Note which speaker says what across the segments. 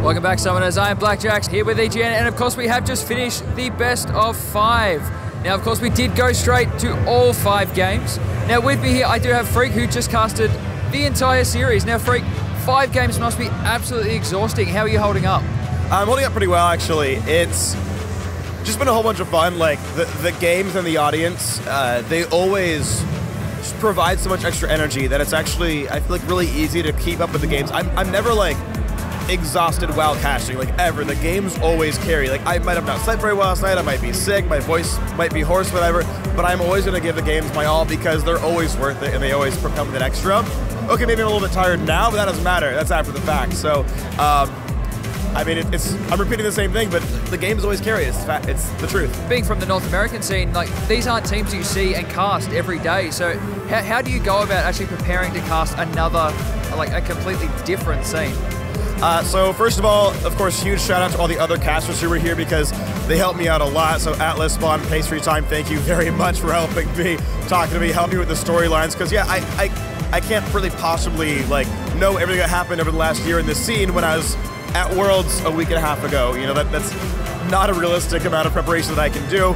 Speaker 1: Welcome back, Summoners. I am Blackjackx here with EGN, and of course we have just finished the best of 5. Now, of course, we did go straight to all 5 games. Now, with me here, I do have Phreak, who just casted the entire series. Now, Phreak, 5 games must be absolutely exhausting. How are you holding up?
Speaker 2: I'm holding up pretty well, actually. It's just been a whole bunch of fun. Like, the games and the audience, they always just provide so much extra energy that it's actually, I feel like, really easy to keep up with the games. I'm never, like, exhausted while casting, like, ever. The games always carry. Like, I might have not slept very well last night, I might be sick, my voice might be hoarse, whatever, but I'm always going to give the games my all because they're always worth it and they always come with an extra. Okay, maybe I'm a little bit tired now, but that doesn't matter. That's after the fact. So, I mean, I'm repeating the same thing, but the games always carry. It's the truth. Being
Speaker 1: from the North American scene, like, these aren't teams you see and cast every day. So how do you go about actually preparing to cast another, like, a completely different scene?
Speaker 2: So first of all, of course, huge shout out to all the other casters who were here because they helped me out a lot. So Atlas, Spawn, Pastry Time, thank you very much for helping me, talking to me, helping me with the storylines. Because yeah, I can't really possibly like know everything that happened over the last year in this scene when I was at Worlds a week and a half ago. You know, that's not a realistic amount of preparation that I can do.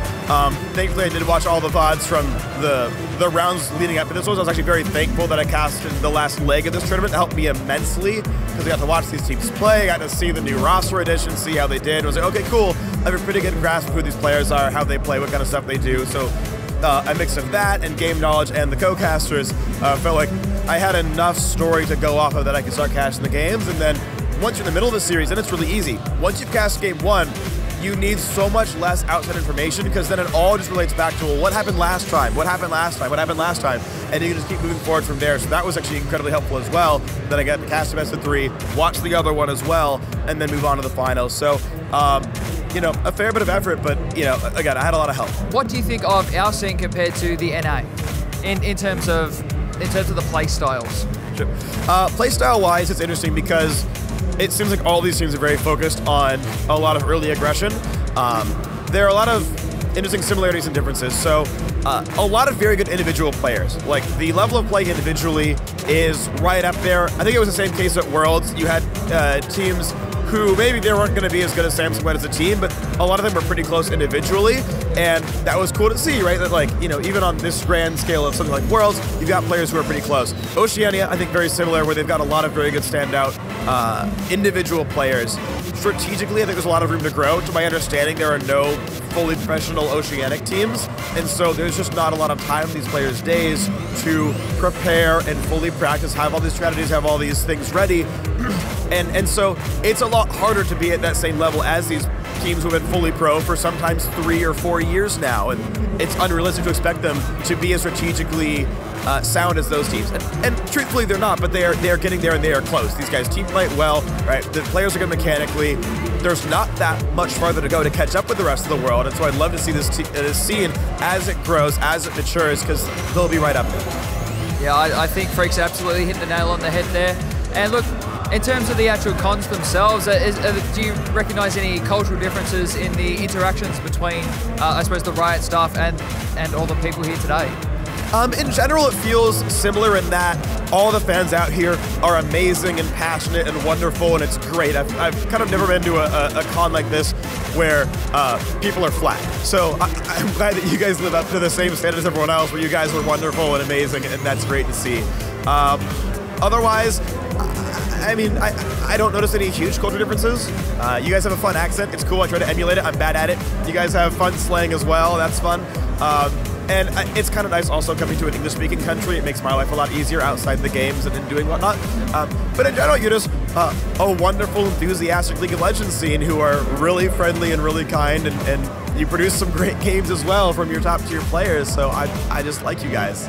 Speaker 2: Thankfully, I did watch all the VODs from the rounds leading up to this one. I was actually very thankful that I casted the last leg of this tournament. It helped me immensely because I got to watch these teams play. I got to see the new roster addition, see how they did. I was like, okay, cool. I have a pretty good grasp of who these players are, how they play, what kind of stuff they do. So a mix of that and game knowledge and the co-casters felt like I had enough story to go off of that I could start casting the games. And then once you're in the middle of the series, then it's really easy. Once you've cast game 1, you need so much less outside information because then it all just relates back to, well, what happened last time? What happened last time? What happened last time? And you can just keep moving forward from there. So that was actually incredibly helpful as well. Then I got to cast the best of 3, watch the other one as well, and then move on to the finals. So, you know, a fair bit of effort, but, you know, again, I had a lot of help.
Speaker 1: What do you think of our scene compared to the NA in terms of the play styles?
Speaker 2: Sure. Play style wise, it's interesting because it seems like all these teams are very focused on a lot of early aggression. There are a lot of interesting similarities and differences. So a lot of very good individual players. Like the level of play individually is right up there. I think it was the same case at Worlds. You had teams who maybe they weren't going to be as good as Samsung went as a team, but a lot of them were pretty close individually, and that was cool to see, right? That, like, you know, even on this grand scale of something like Worlds, you've got players who are pretty close. Oceania, I think, very similar, where they've got a lot of very good standout individual players. Strategically, I think there's a lot of room to grow. To my understanding, there are no fully professional Oceanic teams, and so there's just not a lot of time in these players' days to prepare and fully practice, have all these strategies, have all these things ready. And so it's a lot harder to be at that same level as these teams who have been fully pro for sometimes 3 or 4 years now, and it's unrealistic to expect them to be as strategically sound as those teams. And truthfully, they're not, but they are getting there and they are close. These guys team play well, right? The players are good mechanically. There's not that much farther to go to catch up with the rest of the world, and so I'd love to see this scene as it grows, as it matures, because they'll be right up there.
Speaker 1: Yeah, I think Phreak's absolutely hit the nail on the head there. And look, in terms of the actual cons themselves, do you recognize any cultural differences in the interactions between, I suppose, the Riot staff and all the people here today?
Speaker 2: In general, it feels similar in that all the fans out here are amazing and passionate and wonderful, and it's great. I've kind of never been to a con like this where people are flat. So I'm glad that you guys live up to the same standard as everyone else, where you guys are wonderful and amazing, and that's great to see. Otherwise, I mean, I don't notice any huge cultural differences. You guys have a fun accent. It's cool. I try to emulate it. I'm bad at it. You guys have fun slang as well. That's fun. And it's kind of nice also coming to an English-speaking country. It makes my life a lot easier outside the games and doing whatnot. But in general, you're just a wonderful, enthusiastic League of Legends scene who are really friendly and really kind, and you produce some great games as well from your top-tier players. So I just like you guys.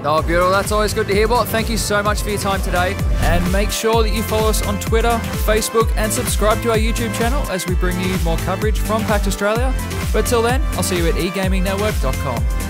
Speaker 1: Oh, beautiful. That's always good to hear. Well, thank you so much for your time today. And make sure that you follow us on Twitter, Facebook, and subscribe to our YouTube channel as we bring you more coverage from PAX Australia. But till then, I'll see you at egamingnetwork.com.